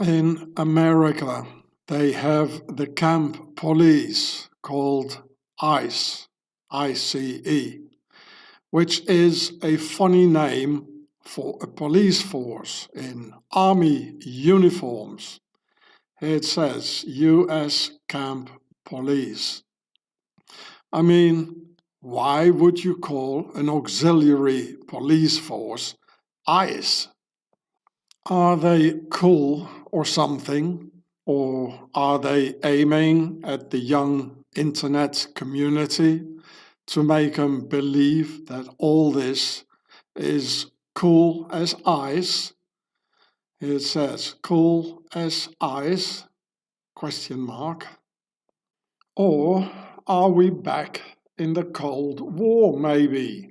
In America, they have the camp police called ICE, ICE, which is a funny name for a police force in army uniforms. Here it says US Camp Police. I mean, why would you call an auxiliary police force ICE? Are they cool or something? Or are they aiming at the young internet community to make them believe that all this is cool as ice? It says cool as ice, question mark. Or are we back in the Cold War maybe?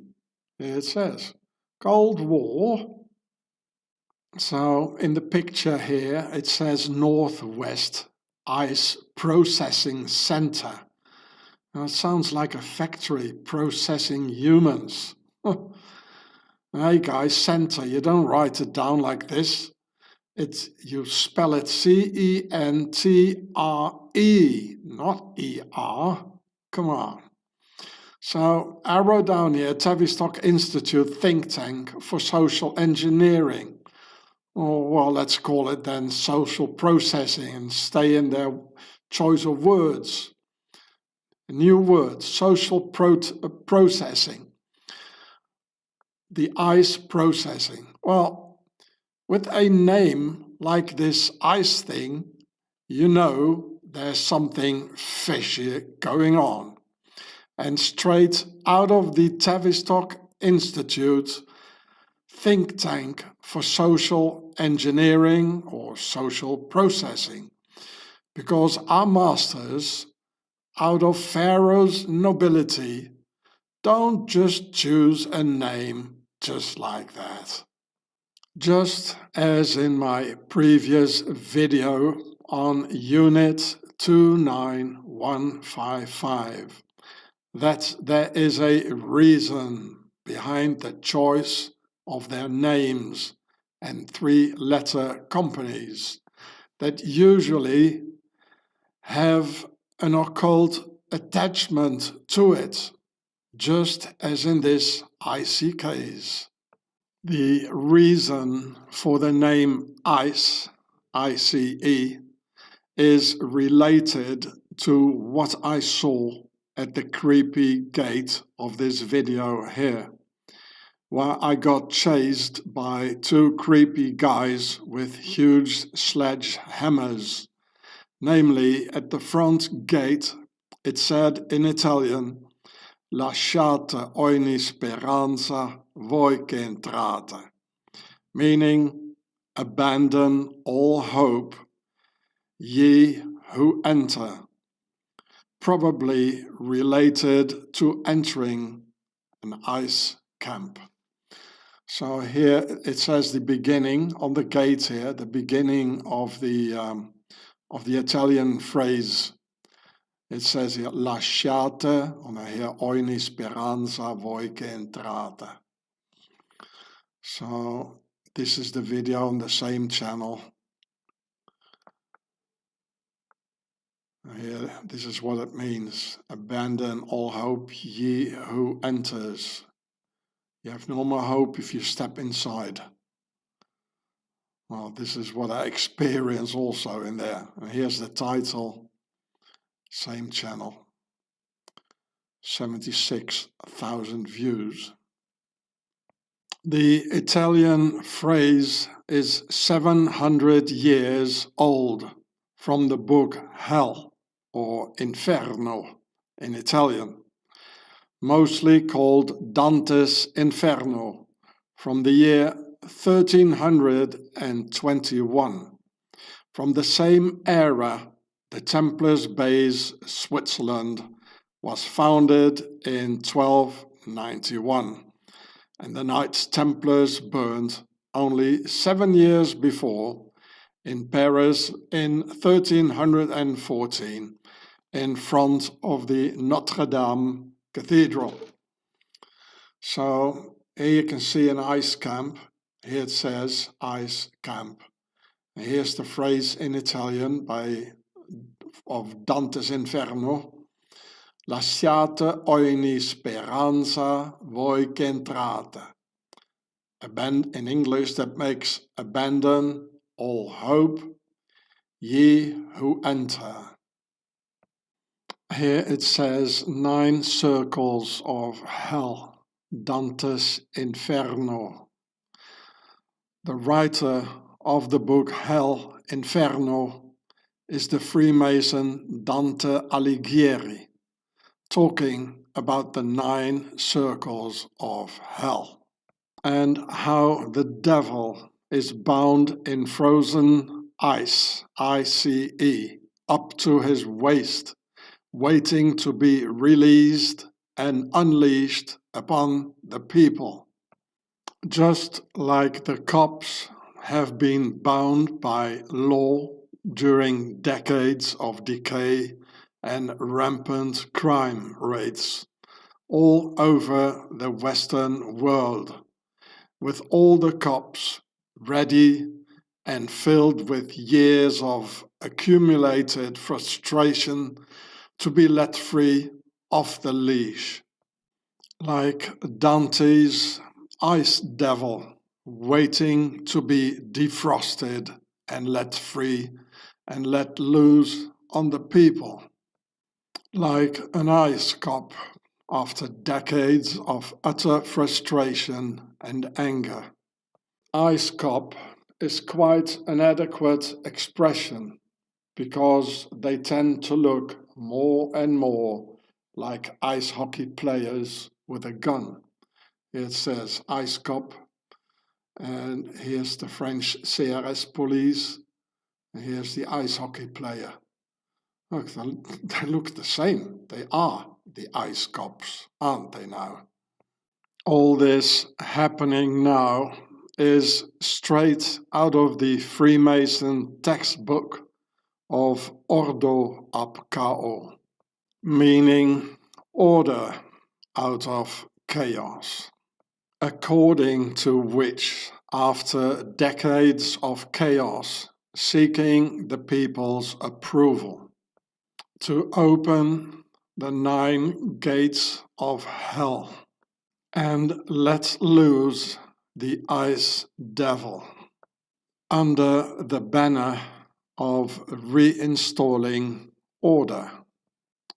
It says Cold War. So in the picture here it says Northwest Ice Processing Center. Now, it sounds like a factory processing humans. Hey guys, center, you don't write it down like this. You spell it C-E-N-T-R-E, not E-R. Come on. So I wrote down here, Tavistock Institute think tank for social engineering. Or well, let's call it then social processing and stay in their choice of words. A new word, social processing. The ICE processing. Well, with a name like this ICE thing, you know there's something fishy going on. And straight out of the Tavistock Institute think tank for social engineering or social processing, because our masters out of Pharaoh's nobility don't just choose a name just like that. Just as in my previous video on Unit 29155, that there is a reason behind the choice of their names and three-letter companies that usually have an occult attachment to it, just as in this ICE case. The reason for the name ICE, ICE, is related to what I saw at the creepy gate of this video here, where I got chased by two creepy guys with huge sledgehammers. Namely, at the front gate, it said in Italian, "Lasciate ogni speranza voi che entrate," meaning, abandon all hope, ye who enter, probably related to entering an ICE camp. So here it says the beginning on the gate here, the beginning of the Italian phrase. It says here, "Lasciate," and here, "ogni speranza voi che entrate." So this is the video on the same channel. Here, this is what it means. Abandon all hope, ye who enters. You have no more hope if you step inside. Well, this is what I experience also in there. And here's the title, same channel. 76,000 views. The Italian phrase is 700 years old, from the book Hell, or Inferno in Italian, mostly called Dante's Inferno, from the year 1321. From the same era, the Templars' base, Switzerland, was founded in 1291, and the Knights Templars burned only 7 years before in Paris in 1314 in front of the Notre Dame Cathedral. So here you can see an ice camp. Here it says ice camp. Here's the phrase in Italian of Dante's Inferno. Lasciate ogni speranza voi che entrate. In English that makes abandon all hope, ye who enter. Here it says 9 circles of hell, Dante's Inferno. The writer of the book Hell Inferno is the Freemason Dante Alighieri, talking about the 9 circles of hell and how the devil is bound in frozen ice, ICE, up to his waist, waiting to be released and unleashed upon the people. Just like the cops have been bound by law during decades of decay and rampant crime rates all over the Western world, with all the cops ready and filled with years of accumulated frustration to be let free off the leash, like Dante's ice devil waiting to be defrosted and let free and let loose on the people, like an ice cop after decades of utter frustration and anger. Ice cop is quite an adequate expression because they tend to look more and more like ice hockey players with a gun. It says ice cop, and here's the French CRS police, and here's the ice hockey player. Look, they look the same. They are the ice cops, aren't they now? All this happening now is straight out of the Freemason textbook of Ordo ab Chaos, meaning order out of chaos, according to which, after decades of chaos, seeking the people's approval, to open the 9 gates of hell and let loose the ice devil under the banner of reinstalling order,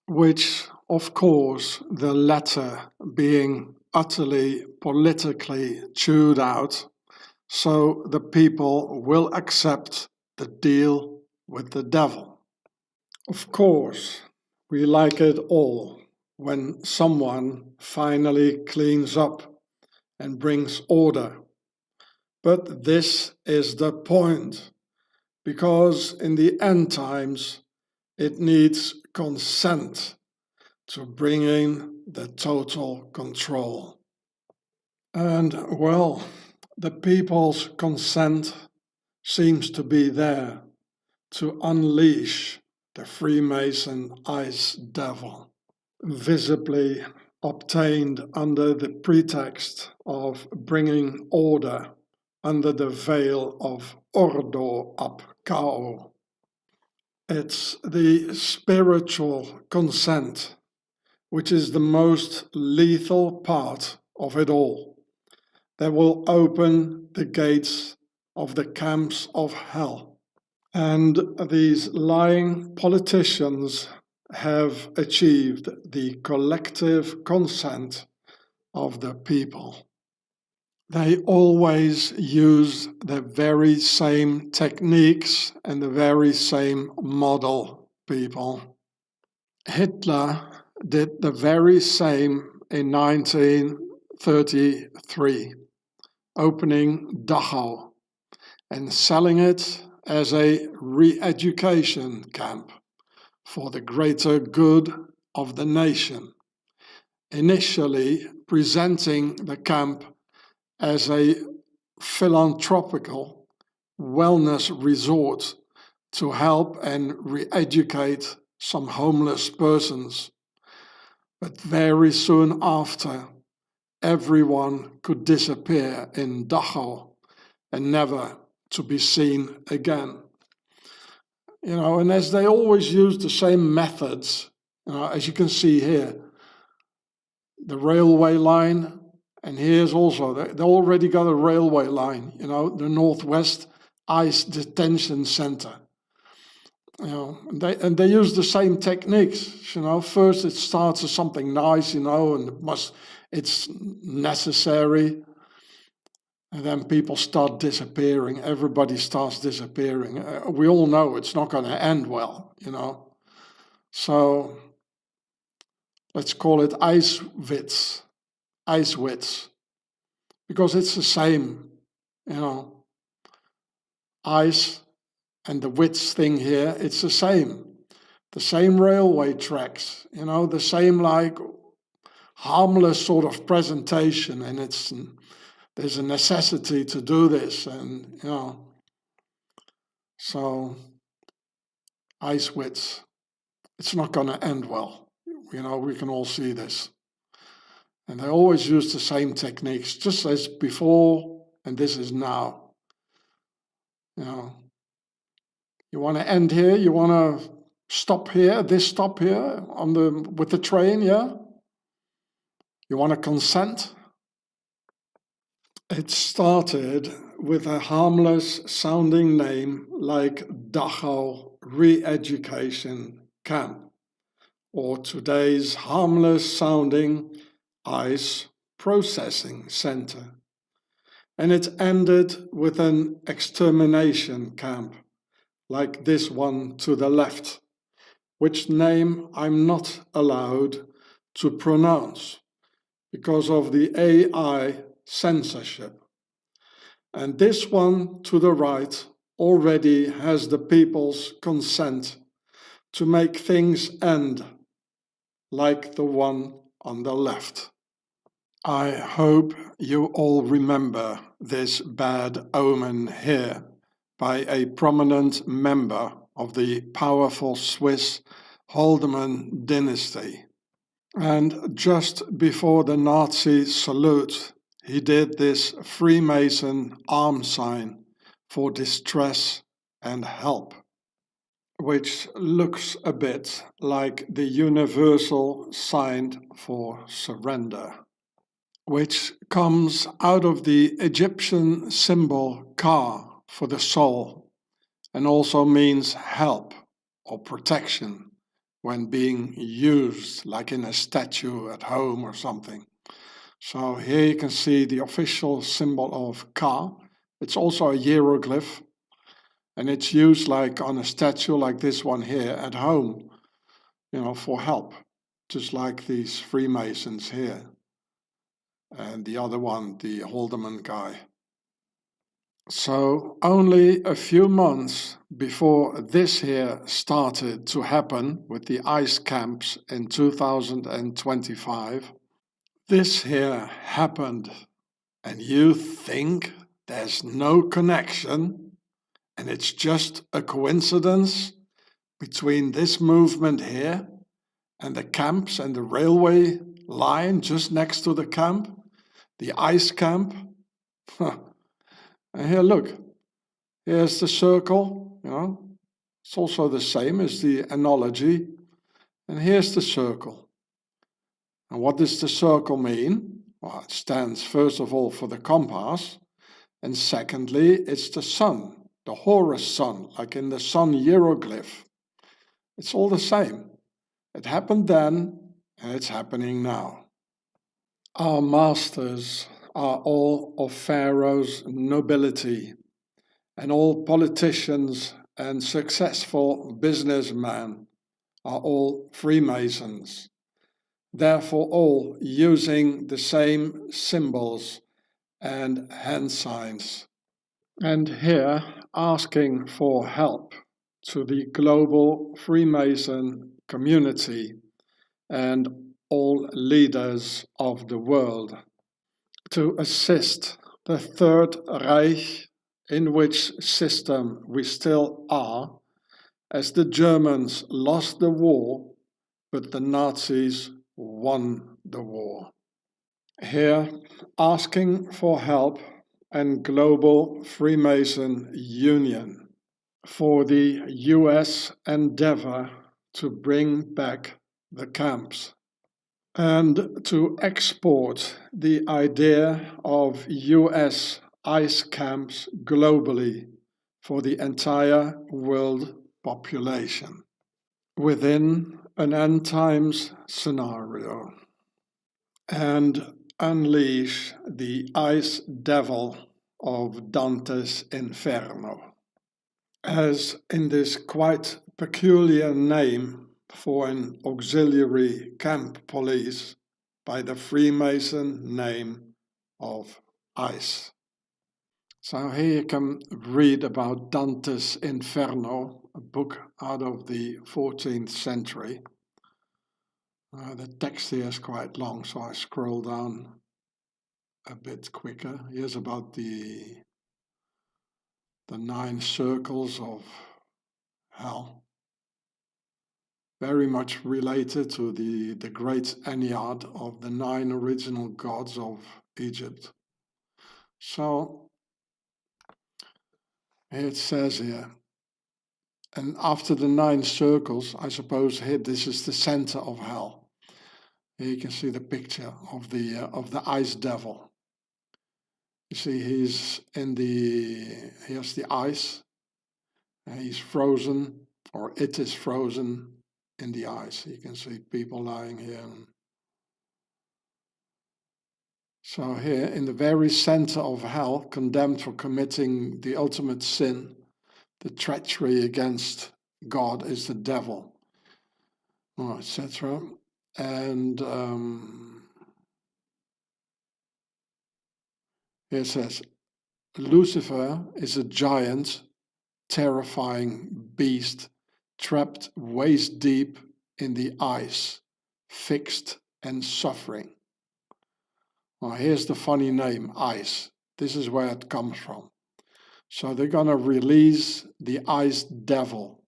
which, of course, the latter being utterly politically chewed out, so the people will accept the deal with the devil. Of course, we like it all when someone finally cleans up and brings order. But this is the point, because in the end times it needs consent to bring in the total control. And well, the people's consent seems to be there to unleash the Freemason ice devil, visibly obtained under the pretext of bringing order under the veil of Ordo ab Chaos. It's the spiritual consent which is the most lethal part of it all, that will open the gates of the camps of hell. And these lying politicians have achieved the collective consent of the people. They always use the very same techniques and the very same model, people. Hitler did the very same in 1933, opening Dachau and selling it as a re-education camp for the greater good of the nation, initially presenting the camp as a philanthropical wellness resort to help and re-educate some homeless persons. But very soon after, everyone could disappear in Dachau and never to be seen again. And as they always use the same methods, as you can see here, the railway line, and here's also, they already got a railway line, the Northwest Ice Detention Center. And they use the same techniques. First it starts as something nice, and it's necessary, and then people start disappearing. Everybody starts disappearing. We all know it's not going to end well, So let's call it ice wits, because it's the same, ice and the widths thing here, it's the same railway tracks, the same harmless sort of presentation, and there's a necessity to do this, and so ice widths, it's not going to end well, we can all see this. And they always use the same techniques, just as before, and this is now. You want to end here, you want to stop here, this stop here with the train, yeah? You want to consent? It started with a harmless sounding name like Dachau Re-Education Camp, or today's harmless sounding Ice Processing Center. And it ended with an extermination camp, like this one to the left, which name I'm not allowed to pronounce because of the AI censorship. And this one to the right already has the people's consent to make things end, like the one on the left. I hope you all remember this bad omen here by a prominent member of the powerful Swiss Haldeman dynasty. And just before the Nazi salute, he did this Freemason arm sign for distress and help, which looks a bit like the universal sign for surrender, which comes out of the Egyptian symbol Ka for the soul, and also means help or protection when being used, like in a statue at home or something. So here you can see the official symbol of Ka. It's also a hieroglyph, and it's used like on a statue like this one here at home, for help, just like these Freemasons here. And the other one, the Haldeman guy. So only a few months before this here started to happen with the ice camps in 2025, this here happened, and you think there's no connection and it's just a coincidence between this movement here and the camps and the railway line just next to the camp, the ice camp. And here, look, here's the circle, it's also the same as the analogy. And here's the circle. And what does the circle mean? Well, it stands first of all for the compass, and secondly, it's the sun, the Horus sun, like in the sun hieroglyph. It's all the same. It happened then, and it's happening now. Our masters are all of Pharaoh's nobility, and all politicians and successful businessmen are all Freemasons, therefore all using the same symbols and hand signs. And here asking for help to the global Freemason community and all leaders of the world to assist the Third Reich, in which system we still are, as the Germans lost the war, but the Nazis won the war. Here, asking for help and Global Freemason Union for the US endeavor to bring back the camps and to export the idea of US ICE camps globally for the entire world population within an end times scenario, and unleash the ice devil of Dante's Inferno, as in this quite peculiar name for an auxiliary camp police by the Freemason name of ICE. So here you can read about Dante's Inferno, a book out of the 14th century. The text here is quite long, so I scroll down a bit quicker. Here's about the 9 circles of hell. Very much related to the great Ennead of the 9 original gods of Egypt. So it says here, and after the 9 circles, I suppose here this is the center of hell. Here you can see the picture of the ice devil. You see, he's here's the ice, and he's frozen, or it is frozen in the ice. You can see people lying here. So here, in the very center of hell, condemned for committing the ultimate sin, the treachery against God, is the devil, etc. And here it says, Lucifer is a giant, terrifying beast trapped waist deep in the ice, fixed and suffering. Well, here's the funny name, ice. This is where it comes from. So they're going to release the ice devil,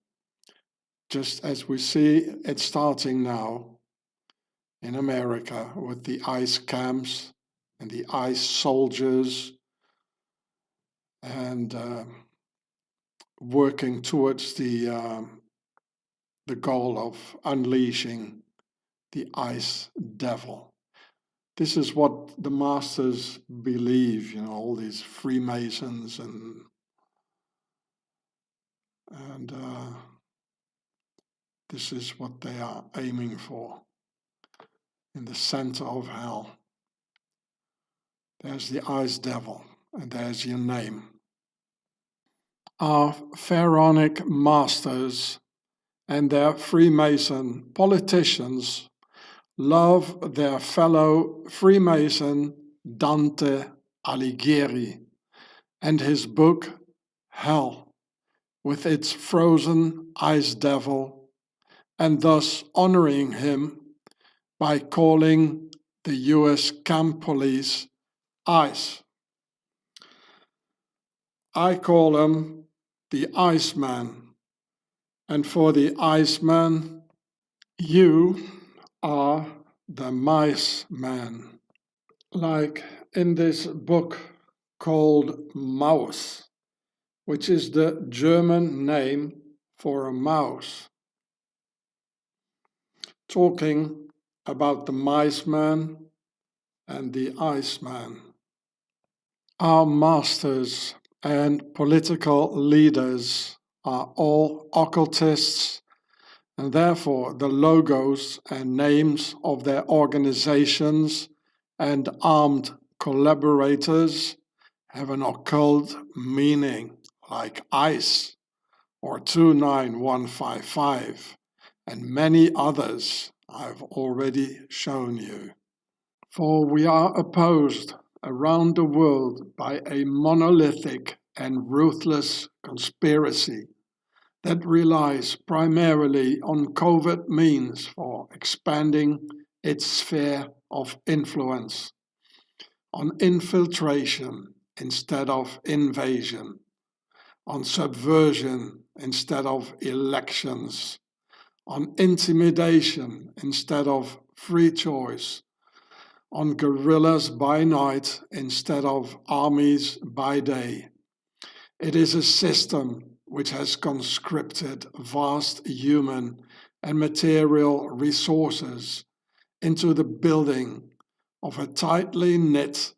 just as we see it starting now in America with the ice camps and the ice soldiers, and working towards the goal of unleashing the ice devil. This is what the masters believe, all these Freemasons and this is what they are aiming for. In the center of hell, there's the ice devil, and there's your name. Our pharaonic masters and their Freemason politicians love their fellow Freemason Dante Alighieri and his book Hell, with its frozen ice devil, and thus honoring him by calling the US camp police ICE. I call him the Iceman, and for the Iceman, you are the Mice Man, like in this book called Maus, which is the German name for a mouse, talking about the Mice Man and the Iceman. Our masters and political leaders are all occultists, and therefore the logos and names of their organizations and armed collaborators have an occult meaning, like ICE or 29155 and many others I've already shown you. For we are opposed around the world by a monolithic and ruthless conspiracy that relies primarily on covert means for expanding its sphere of influence, on infiltration instead of invasion, on subversion instead of elections, on intimidation instead of free choice, on guerrillas by night instead of armies by day. It is a system which has conscripted vast human and material resources into the building of a tightly knit,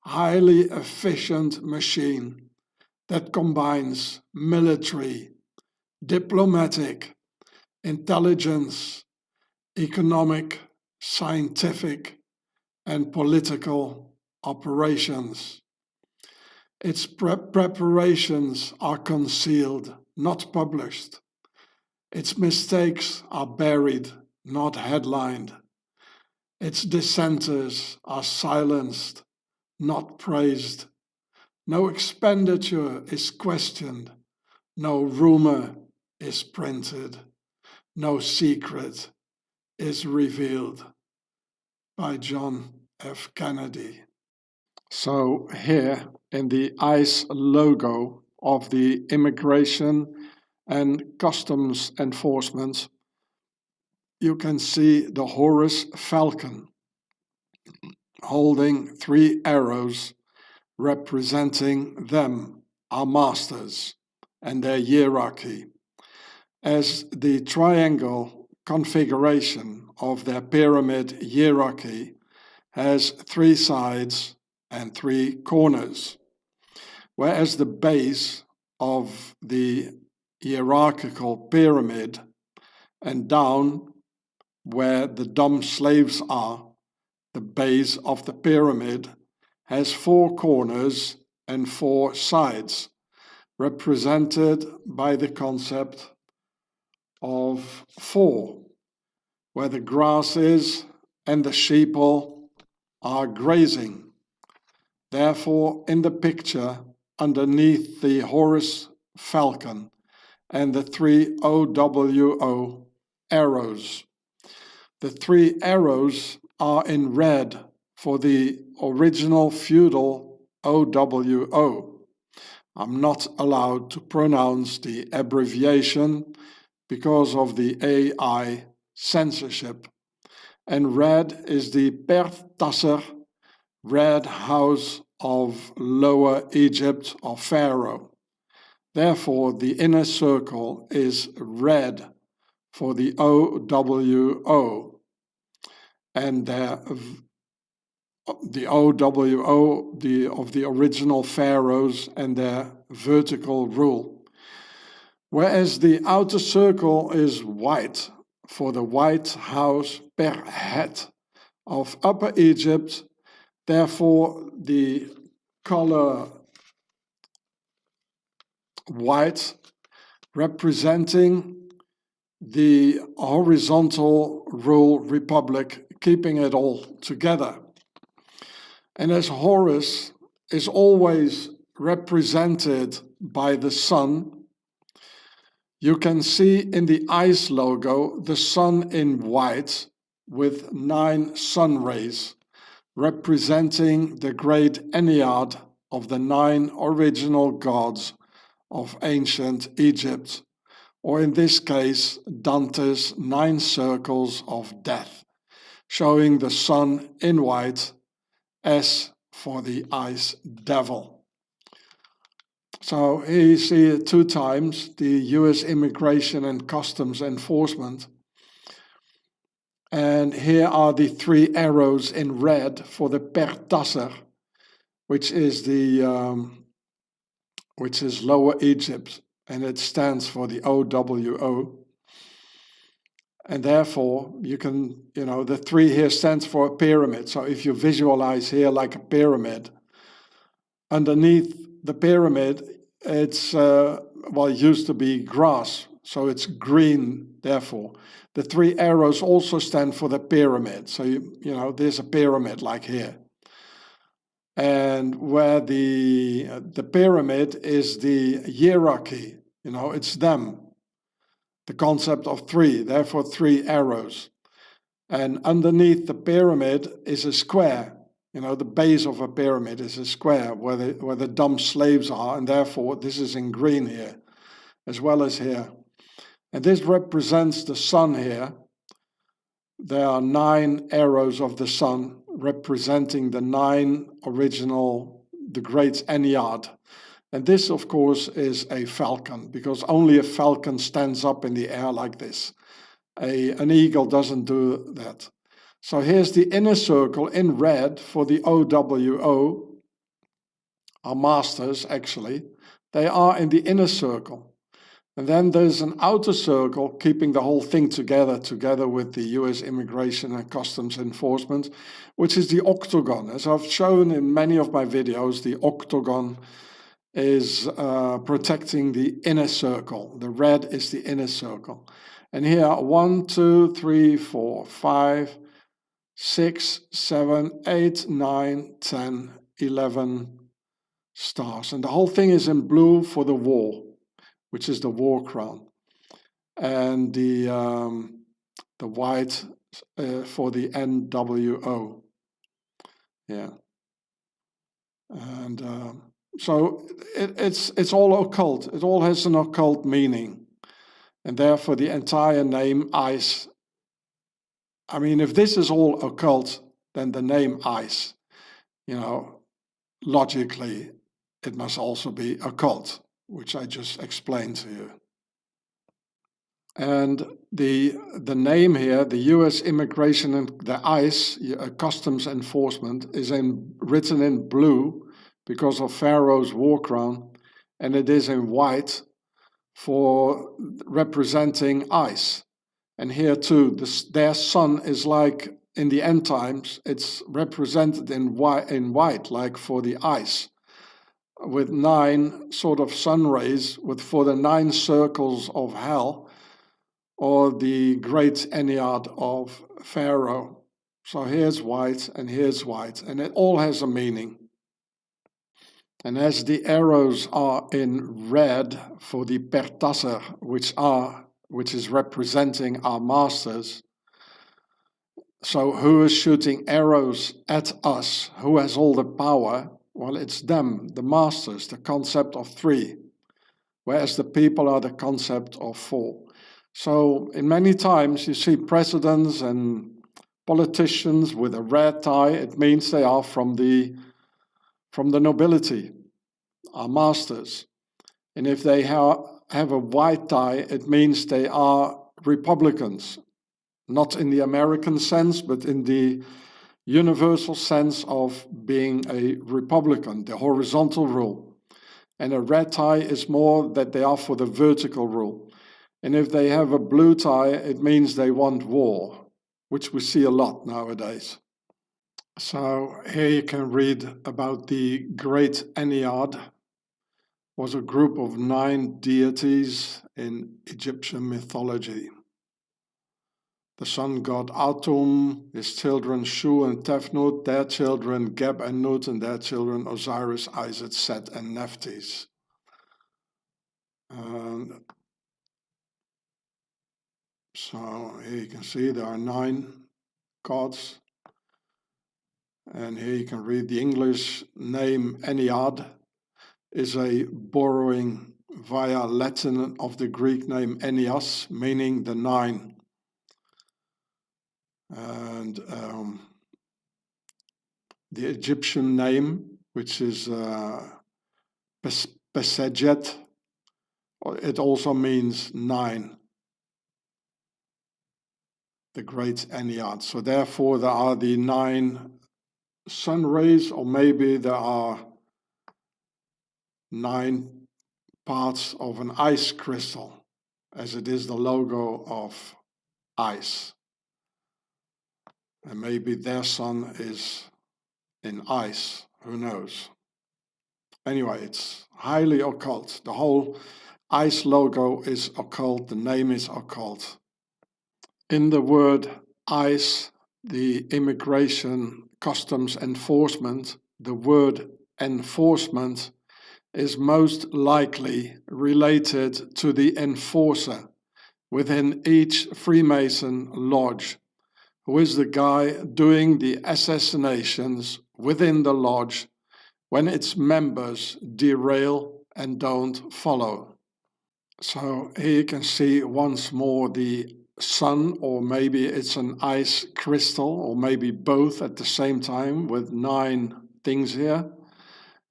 highly efficient machine that combines military, diplomatic, intelligence, economic, scientific, and political operations. Its preparations are concealed, not published. Its mistakes are buried, not headlined. Its dissenters are silenced, not praised. No expenditure is questioned. No rumor is printed. No secret is revealed. By John F. Kennedy. So here in the ICE logo of the Immigration and Customs Enforcement, you can see the Horus Falcon holding 3 arrows representing them, our masters, and their hierarchy, as the triangle configuration of their pyramid hierarchy has 3 sides and 3 corners, whereas the base of the hierarchical pyramid and down where the dumb slaves are, the base of the pyramid has 4 corners and 4 sides, represented by the concept of 4, where the grass is and the sheeple are grazing. Therefore, in the picture, underneath the Horus Falcon and the 3 OWO arrows, the 3 arrows are in red for the original feudal OWO. I'm not allowed to pronounce the abbreviation because of the AI censorship. And red is the Pertasser, Red House of Lower Egypt or Pharaoh. Therefore, the inner circle is red for the OWO. And the OWO of the original pharaohs and their vertical rule. Whereas the outer circle is white for the White House per Het of Upper Egypt. Therefore, the color white representing the horizontal rule republic, keeping it all together. And as Horus is always represented by the sun, you can see in the ICE logo the sun in white with 9 sun rays, representing the great Ennead of the 9 original gods of ancient Egypt, or in this case, Dante's 9 circles of death, showing the sun in white, S for the ice devil. So here you see it 2 times, the US Immigration and Customs Enforcement. And here are the 3 arrows in red for the Pertasser, which is Lower Egypt, and it stands for the OWO. And therefore, you can, the 3 here stands for a pyramid. So if you visualize here like a pyramid, underneath the pyramid, it's, it used to be grass, so it's green, therefore. The 3 arrows also stand for the pyramid. So, there's a pyramid like here. And where the pyramid is the hierarchy, it's them. The concept of 3, therefore 3 arrows. And underneath the pyramid is a square. The base of a pyramid is a square where the dumb slaves are, and therefore this is in green here, as well as here. And this represents the sun here. There are 9 arrows of the sun, representing the 9 original, the great Ennead. And this, of course, is a falcon, because only a falcon stands up in the air like this. An eagle doesn't do that. So here's the inner circle in red for the OWO, our masters actually. They are in the inner circle. And then there's an outer circle keeping the whole thing together with the US Immigration and Customs Enforcement, which is the octagon. As I've shown in many of my videos, the octagon is protecting the inner circle. The red is the inner circle. And here 1, 2, 3, 4, 5, 6, 7, 8, 9, 10, 11 stars. And the whole thing is in blue for the war, which is the war crown. And the white for the NWO. Yeah. And so it's all occult. It all has an occult meaning. And therefore the entire name ICE. I mean, if this is all occult, then the name ICE, you know, logically, it must also be occult, which I just explained to you. And the name here, the US Immigration and the ICE, Customs Enforcement, is written in blue because of Pharaoh's war crown, and it is in white for representing ICE. And here too, their sun is like in the end times, it's represented in white, like for the ICE, with 9 sort of sun rays for the 9 circles of hell, or the great Ennead of Pharaoh. So here's white and here's white, and it all has a meaning. And as the arrows are in red for the pertasser, which is representing our masters, so who is shooting arrows at us? Who has all the power? Well, it's them, the masters, the concept of 3, whereas the people are the concept of 4. So in many times you see presidents and politicians with a red tie. It means they are from the nobility, our masters. And if they have a white tie, it means they are Republicans, not in the American sense, but in the universal sense of being a Republican, the horizontal rule. And a red tie is more that they are for the vertical rule. And if they have a blue tie, it means they want war, which we see a lot nowadays. So here you can read about the great Ennead. Was a group of 9 deities in Egyptian mythology. The sun god Atum, his children Shu and Tefnut, their children Geb and Nut, and their children Osiris, Isis, Set, and Nephthys. So here you can see there are 9 gods. And here you can read the English name Ennead is a borrowing via Latin of the Greek name Enneas, meaning the 9. And the Egyptian name, which is Pesejet, it also means 9, the great Ennead. So therefore there are the 9 sun rays, or maybe there are 9 parts of an ice crystal, as it is the logo of ice. And maybe their sun is in ice, who knows. Anyway, it's highly occult. The whole ice logo is occult, the name is occult. In the word ice, the Immigration Customs Enforcement, the word enforcement is most likely related to the enforcer within each Freemason lodge, who is the guy doing the assassinations within the lodge when its members derail and don't follow. So here you can see once more the sun, or maybe it's an ice crystal, or maybe both at the same time with 9 things here.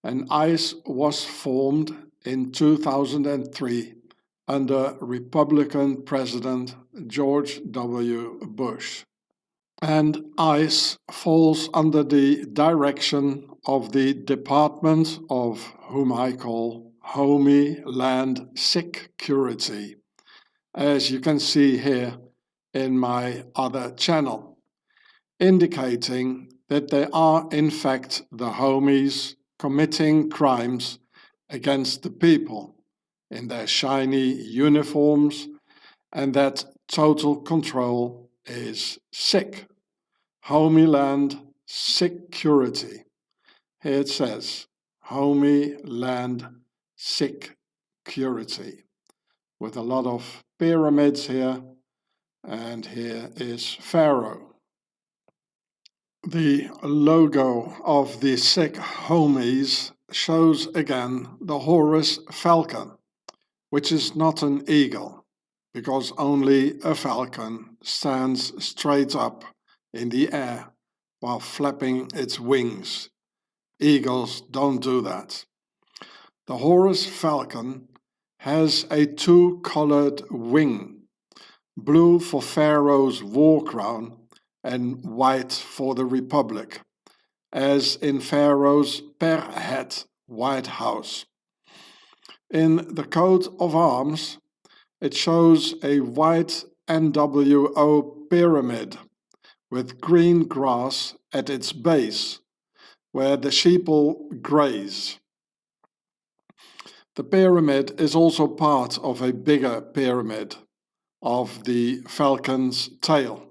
And ice was formed in 2003 under Republican President George W. Bush. And ICE falls under the direction of the Department of whom I call Homeland Security, as you can see here in my other channel, indicating that they are in fact the homies committing crimes against the people in their shiny uniforms, and that total control is sick. Homeland Security. Here it says Homeland Security, with a lot of pyramids here, and here is Pharaoh. The logo of the sick homies shows again the Horus falcon, which is not an eagle, because only a falcon stands straight up in the air while flapping its wings. Eagles don't do that. The Horus falcon has a 2-colored wing, blue for Pharaoh's war crown and white for the Republic, as in Pharaoh's per-head White House. In the coat of arms, it shows a white NWO pyramid with green grass at its base, where the sheeple graze. The pyramid is also part of a bigger pyramid of the falcon's tail.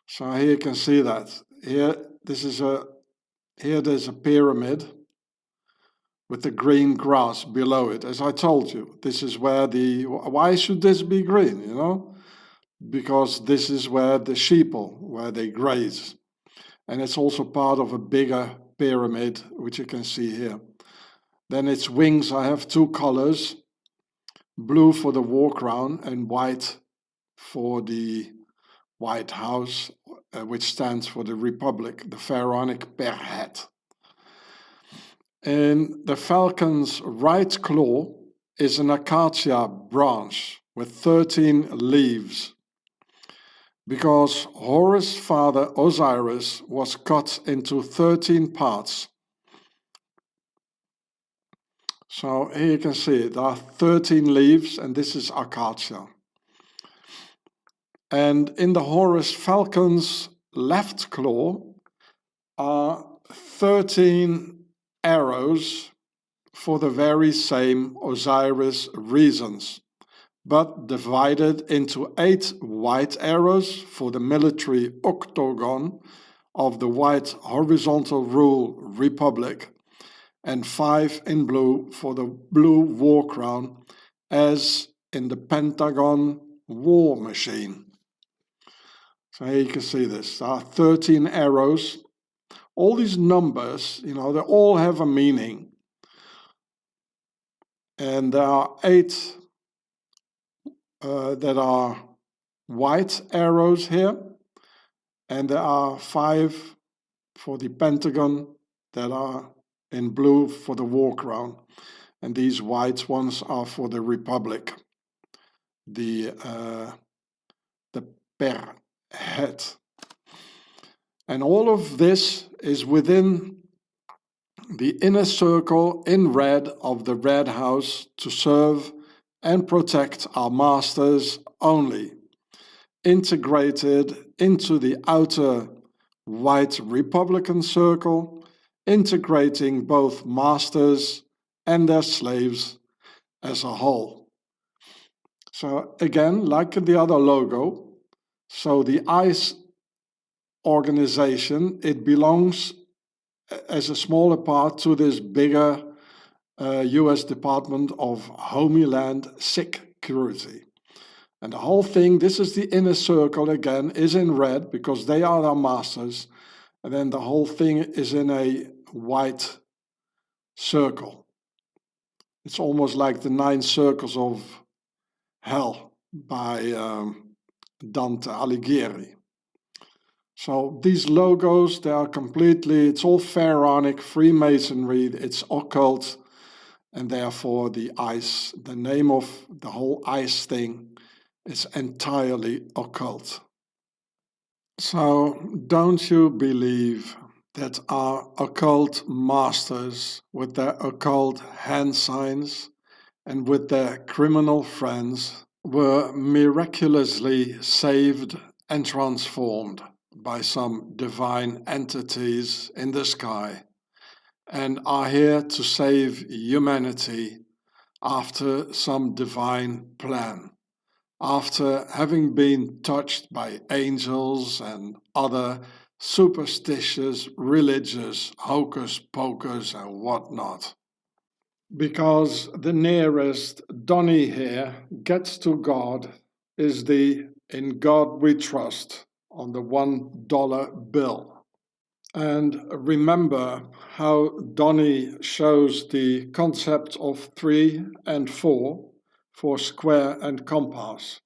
So here you can see that. Here there's a pyramid with the green grass below it. As I told you, this is where why should this be green, you know? Because this is where the sheeple, where they graze. And it's also part of a bigger pyramid, which you can see here. Then its wings, I have 2 colors, blue for the war crown and white for the White House, which stands for the Republic, the pharaonic per-head. In the falcon's right claw is an acacia branch with 13 leaves, because Horus' father Osiris was cut into 13 parts. So here you can see it. There are 13 leaves, and this is acacia. And in the Horus falcon's left claw are 13 arrows for the very same Osiris reasons, but divided into 8 white arrows for the military octagon of the white horizontal rule republic, and 5 in blue for the blue war crown, as in the Pentagon war machine. So here you can see this. There are 13 arrows. All these numbers, you know, they all have a meaning. And there are 8 that are white arrows here, and there are 5 for the Pentagon that are in blue for the war crown, and these white ones are for the Republic, the per-head. And all of this is within the inner circle in red of the Red House to serve and protect our masters only, integrated into the outer white Republican circle, integrating both masters and their slaves as a whole. So again, like the other logo, so the ICE organization, it belongs as a smaller part to this bigger US Department of Homeland Security. And the whole thing, this is the inner circle again, is in red because they are our masters. And then the whole thing is in a white circle. It's almost like the 9 circles of hell by Dante Alighieri. So these logos, they are completely, it's all pharaonic, Freemasonry, it's occult, and therefore the ice, the name of the whole ice thing is entirely occult. So don't you believe that our occult masters with their occult hand signs and with their criminal friends were miraculously saved and transformed by some divine entities in the sky and are here to save humanity after some divine plan, after having been touched by angels and other superstitious religious hocus pocus and whatnot. Because the nearest Donny here gets to God is the "In God We Trust" on the $1 bill. And remember how Donny shows the concept of 3 and 4 for square and compass,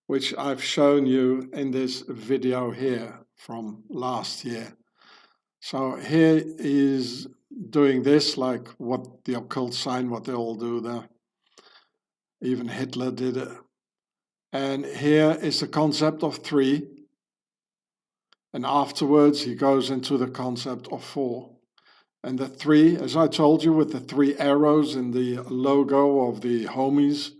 which I've shown you in this video here from last year. So here is doing this, like what the occult sign, what they all do there. Even Hitler did it. And here is the concept of 3. And afterwards he goes into the concept of 4. And the 3, as I told you, with the 3 arrows in the logo of the homies,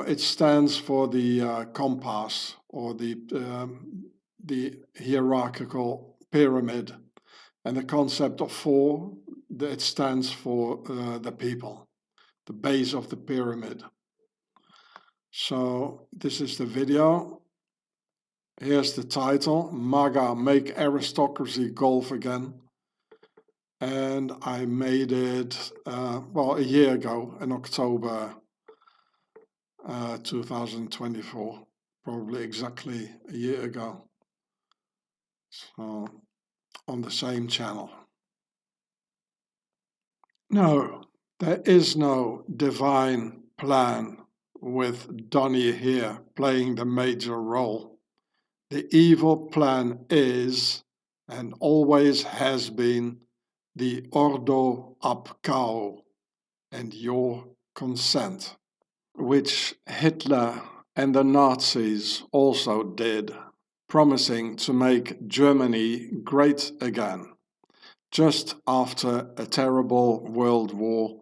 it stands for the compass, or the hierarchical pyramid. And the concept of 4, it stands for the people, the base of the pyramid. So this is the video. Here's the title, MAGA, Make Aristocracy Golf Again. And I made it, a year ago, in October 2024, probably exactly a year ago. So, on the same channel. No, there is no divine plan with Donny here playing the major role. The evil plan is, and always has been, the Ordo ab Chao and your consent, which Hitler and the Nazis also did, promising to make Germany great again, just after a terrible world war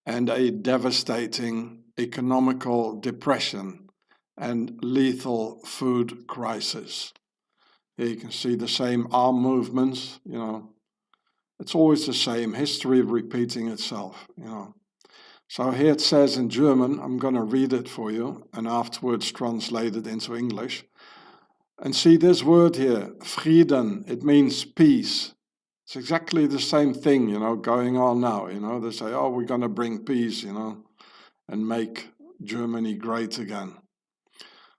and a devastating economical depression and lethal food crisis. Here you can see the same arm movements, It's always the same, history repeating itself, So here it says in German, I'm going to read it for you and afterwards translate it into English. And see this word here, Frieden, it means peace. It's exactly the same thing, going on now, They say, oh, we're going to bring peace, and make Germany great again.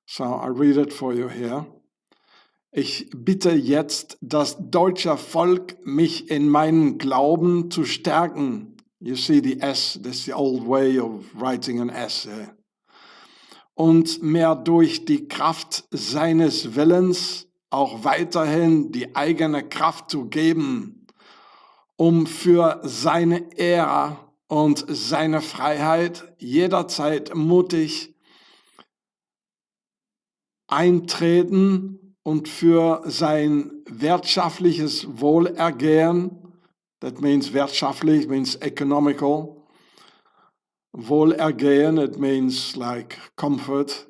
So I read it for you here. Ich bitte jetzt das deutsche Volk, mich in meinen Glauben zu stärken. You see the S, that's the old way of writing an S. Und mir durch die Kraft seines Willens auch weiterhin die eigene Kraft zu geben, um für seine Ehre und seine Freiheit jederzeit mutig eintreten und für sein wirtschaftliches Wohlergehen, that means wirtschaftlich, means economical, Wohlergehen, it means like comfort,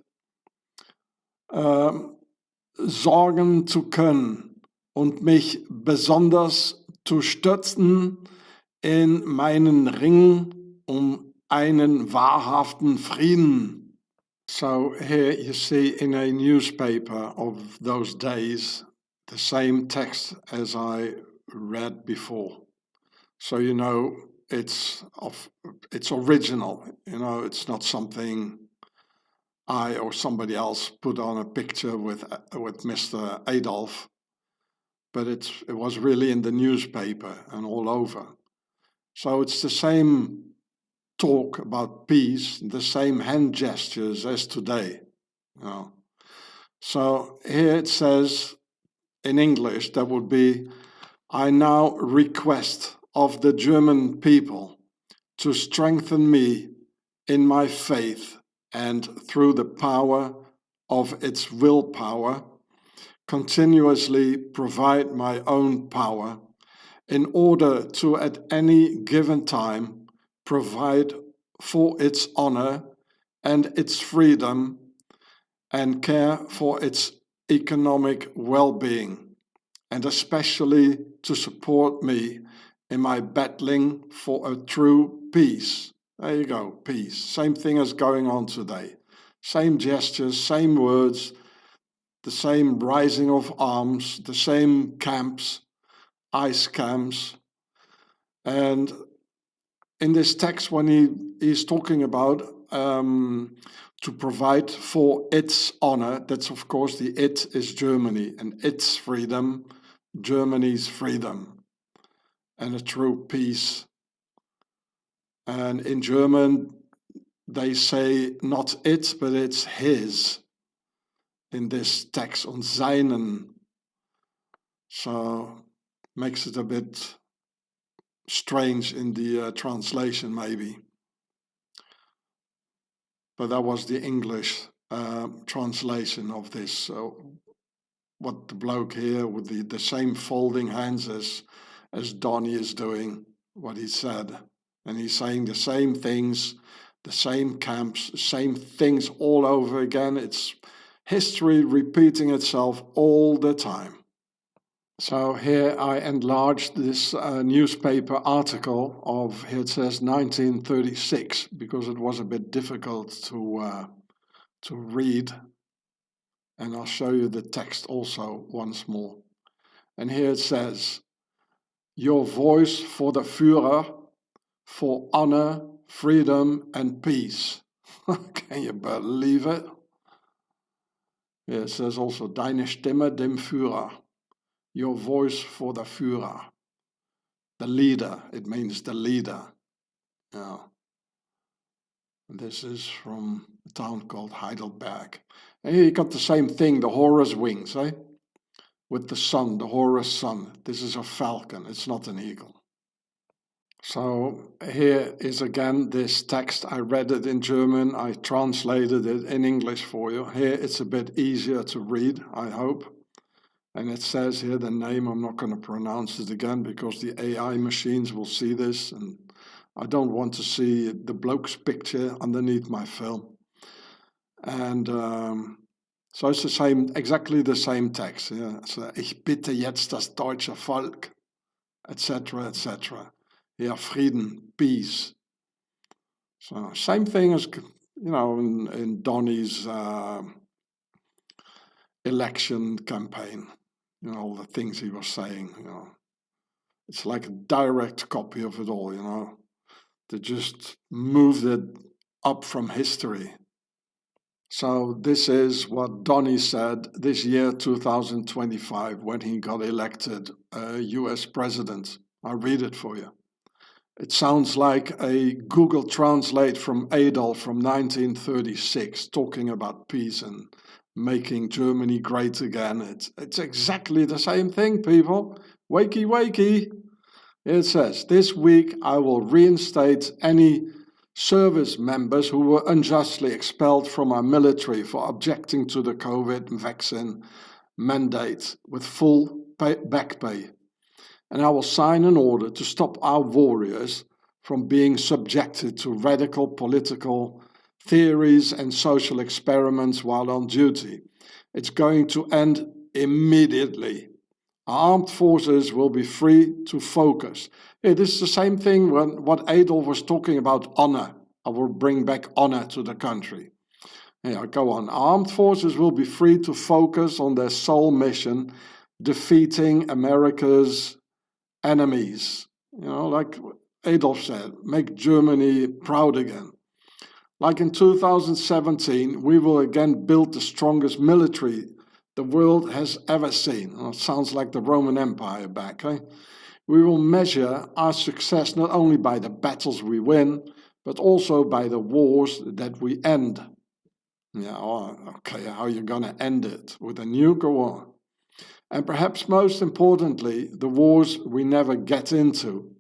sorgen zu können und mich besonders zu stützen in meinen Ring einen wahrhaften Frieden. So here you see in a newspaper of those days the same text as I read before. So it's original, it's not something I or somebody else put on a picture with Mr. Adolf, but it was really in the newspaper and all over. So it's the same talk about peace, the same hand gestures as today. So here it says in English, that would be, I now request of the German people to strengthen me in my faith and through the power of its willpower, continuously provide my own power in order to at any given time provide for its honor and its freedom and care for its economic well-being, and especially to support me in my battling for a true peace. There you go, peace. Same thing as going on today. Same gestures, same words, the same rising of arms, the same camps, ice camps. And in this text, when he's talking about to provide for its honor, that's of course the it is Germany, and its freedom, Germany's freedom, and a true peace. And in German, they say not it, but it's his in this text, on seinen. So makes it a bit strange in the translation maybe. But that was the English translation of this. So what the bloke here with the same folding hands as Donnie is doing, what he said. And he's saying the same things, the same camps, the same things all over again. It's history repeating itself all the time. So here I enlarged this newspaper article of, here it says 1936, because it was a bit difficult to read. And I'll show you the text also once more. And here it says, your voice for the Führer, for honor, freedom, and peace. Can you believe it? Here it says also, deine Stimme dem Führer. Your voice for the Führer. The leader, it means the leader. Yeah. This is from a town called Heidelberg. And here you got the same thing, the Horus wings, eh? With the sun, the Horus sun. This is a falcon, it's not an eagle. So here is again this text. I read it in German, I translated it in English for you. Here it's a bit easier to read, I hope. And it says here the name, I'm not going to pronounce it again because the AI machines will see this, and I don't want to see the bloke's picture underneath my film. And so it's the same, exactly the same text. Yeah. So, ich bitte jetzt das deutsche Volk, etc., etc. Yeah, Frieden, peace. So same thing as, you know, in Donnie's election campaign. You know, all the things he was saying, you know. It's like a direct copy of it all, you know. They just moved it up from history. So this is what Donnie said this year, 2025, when he got elected US president. I'll read it for you. It sounds like a Google Translate from Adolf from 1936, talking about peace and making Germany great again. It's exactly the same thing, people. Wakey, wakey. It says, this week I will reinstate any service members who were unjustly expelled from our military for objecting to the COVID vaccine mandate with full back pay. And I will sign an order to stop our warriors from being subjected to radical political theories and social experiments while on duty. It's going to end immediately. Our armed forces will be free to focus. Yeah, this is the same thing when what Adolf was talking about honor. I will bring back honor to the country. Yeah, go on. Armed forces will be free to focus on their sole mission, defeating America's enemies. You know, like Adolf said, make Germany proud again. Like in 2017, we will again build the strongest military the world has ever seen. Well, it sounds like the Roman Empire back, eh? We will measure our success not only by the battles we win, but also by the wars that we end. Yeah, oh, okay, how you gonna end it? With a nuke or what? And perhaps most importantly, the wars we never get into.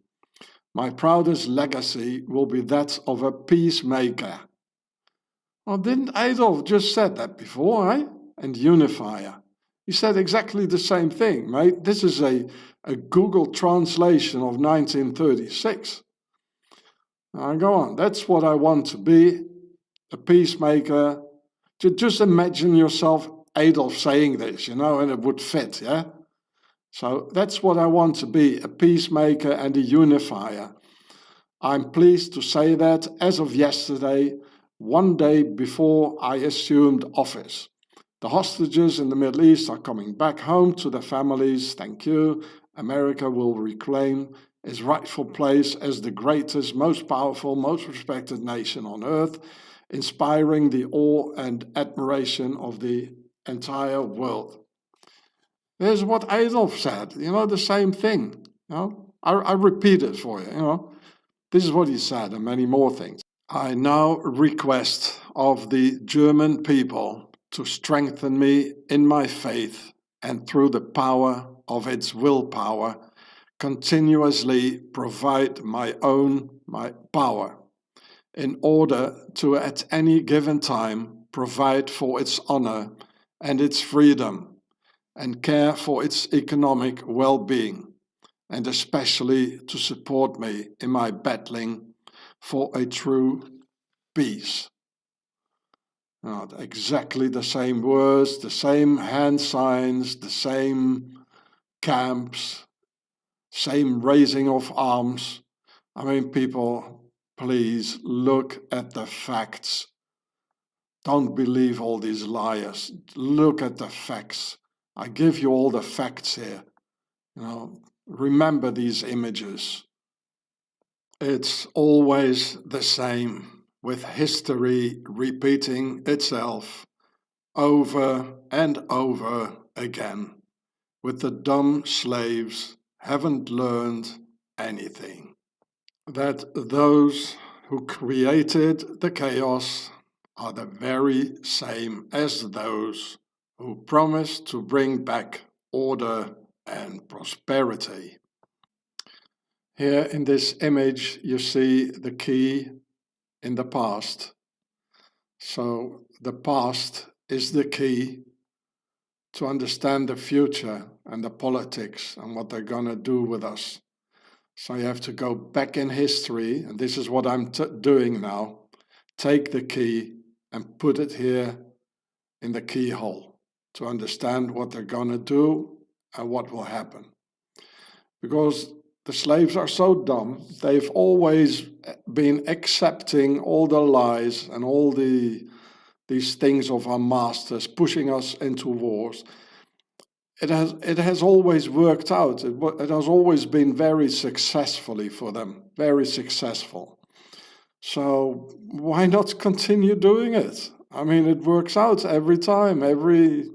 My proudest legacy will be that of a peacemaker. Well, didn't Adolf just said that before, eh? And unifier. He said exactly the same thing, mate. This is a Google translation of 1936. Now, go on. That's what I want to be, a peacemaker. Just imagine yourself, Adolf, saying this, and it would fit, yeah? So that's what I want to be, a peacemaker and a unifier. I'm pleased to say that as of yesterday, one day before I assumed office. The hostages in the Middle East are coming back home to their families. Thank you. America will reclaim its rightful place as the greatest, most powerful, most respected nation on earth, inspiring the awe and admiration of the entire world. There's what Adolf said, the same thing. I repeat it for you. This is what he said, and many more things. I now request of the German people to strengthen me in my faith and through the power of its willpower, continuously provide my power in order to at any given time provide for its honor and its freedom and care for its economic well-being, and especially to support me in my battling for a true peace. Exactly the same words, the same hand signs, the same camps, same raising of arms. I mean, people, please look at the facts. Don't believe all these liars. Look at the facts. I give you all the facts here. Remember these images. It's always the same, with history repeating itself over and over again, with the dumb slaves haven't learned anything. That those who created the chaos are the very same as those who promised to bring back order and prosperity. Here in this image, you see the key in the past. So the past is the key to understand the future and the politics and what they're going to do with us. So you have to go back in history, and this is what I'm doing now. Take the key and put it here in the keyhole to understand what they're going to do and what will happen. Because the slaves are so dumb, they've always been accepting all the lies and all these things of our masters, pushing us into wars. It has always worked out. It has always been very successfully for them, very successful. So why not continue doing it? I mean, it works out every time, every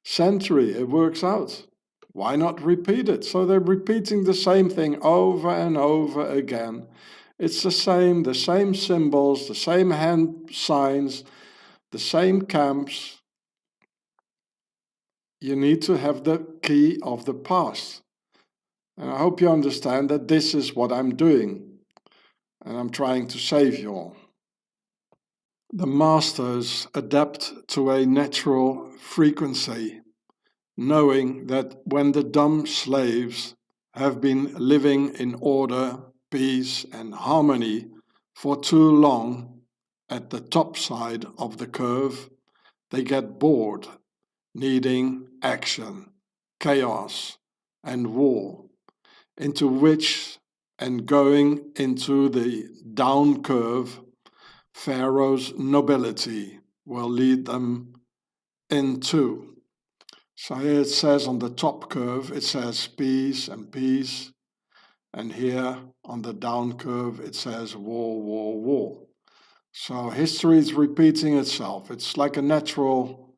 century, it works out. Why not repeat it? So they're repeating the same thing over and over again. It's the same symbols, the same hand signs, the same camps. You need to have the key of the past. And I hope you understand that this is what I'm doing. And I'm trying to save you all. The masters adapt to a natural frequency, knowing that when the dumb slaves have been living in order, peace, and harmony for too long at the top side of the curve, they get bored, needing action, chaos, and war, into which, and going into the down curve, Pharaoh's nobility will lead them into. So here it says on the top curve, it says peace and peace. And here on the down curve, it says war, war, war. So history is repeating itself. It's like a natural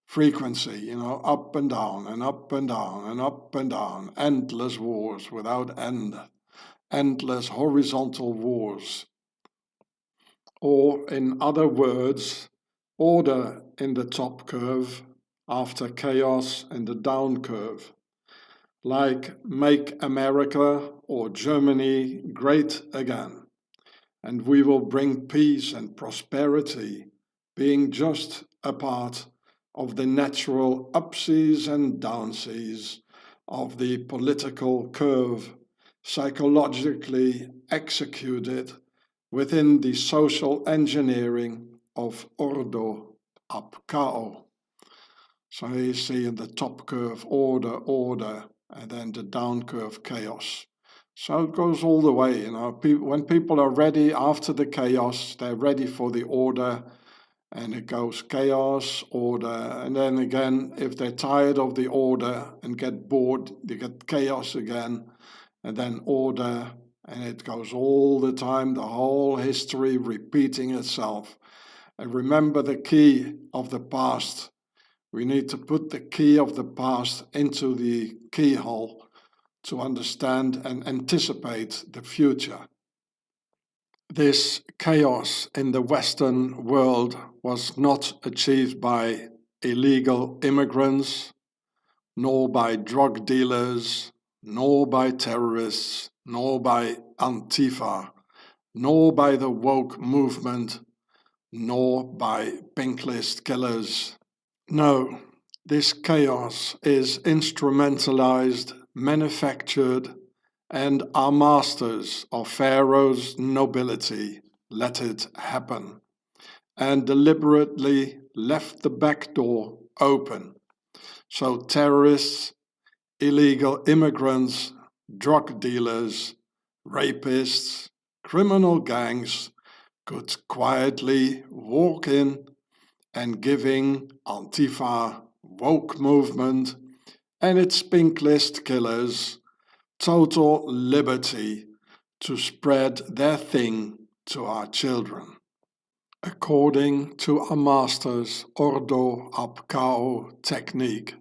frequency, up and down and up and down and up and down. Endless wars without end. Endless horizontal wars. Or in other words, order in the top curve after chaos in the down curve, like Make America or Germany Great Again, and we will bring peace and prosperity, being just a part of the natural upseas and downseas of the political curve, psychologically executed within the social engineering of Ordo ab Chaos. So you see in the top curve order, and then the down curve chaos. So it goes all the way, when people are ready after the chaos, they're ready for the order, and it goes chaos, order, and then again, if they're tired of the order and get bored, they get chaos again, and then order, and it goes all the time, the whole history repeating itself. And remember the key of the past. We need to put the key of the past into the keyhole to understand and anticipate the future. This chaos in the Western world was not achieved by illegal immigrants, nor by drug dealers, nor by terrorists, nor by Antifa, nor by the woke movement, nor by pink list killers. No, this chaos is instrumentalized, manufactured, and our masters of Pharaoh's nobility let it happen, and deliberately left the back door open, so terrorists, illegal immigrants, drug dealers, rapists, criminal gangs could quietly walk in and giving Antifa, woke movement, and its pink list killers total liberty to spread their thing to our children. According to our master's Ordo ab Chaos technique,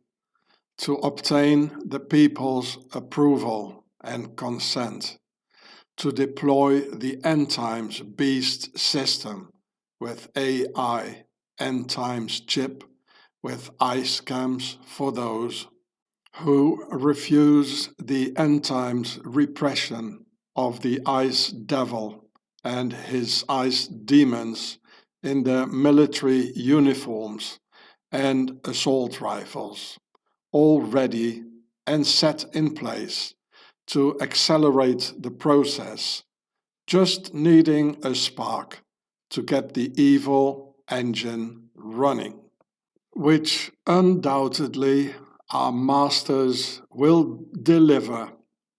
to obtain the people's approval and consent, to deploy the end times beast system with AI, end times chip, with ice cams for those who refuse the end times repression of the ice devil and his ice demons in their military uniforms and assault rifles, all ready and set in place to accelerate the process, just needing a spark to get the evil engine running, which undoubtedly our masters will deliver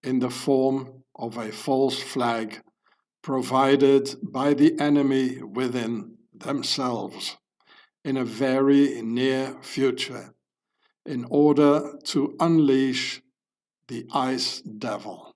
in the form of a false flag provided by the enemy within themselves in a very near future, in order to unleash the ice devil.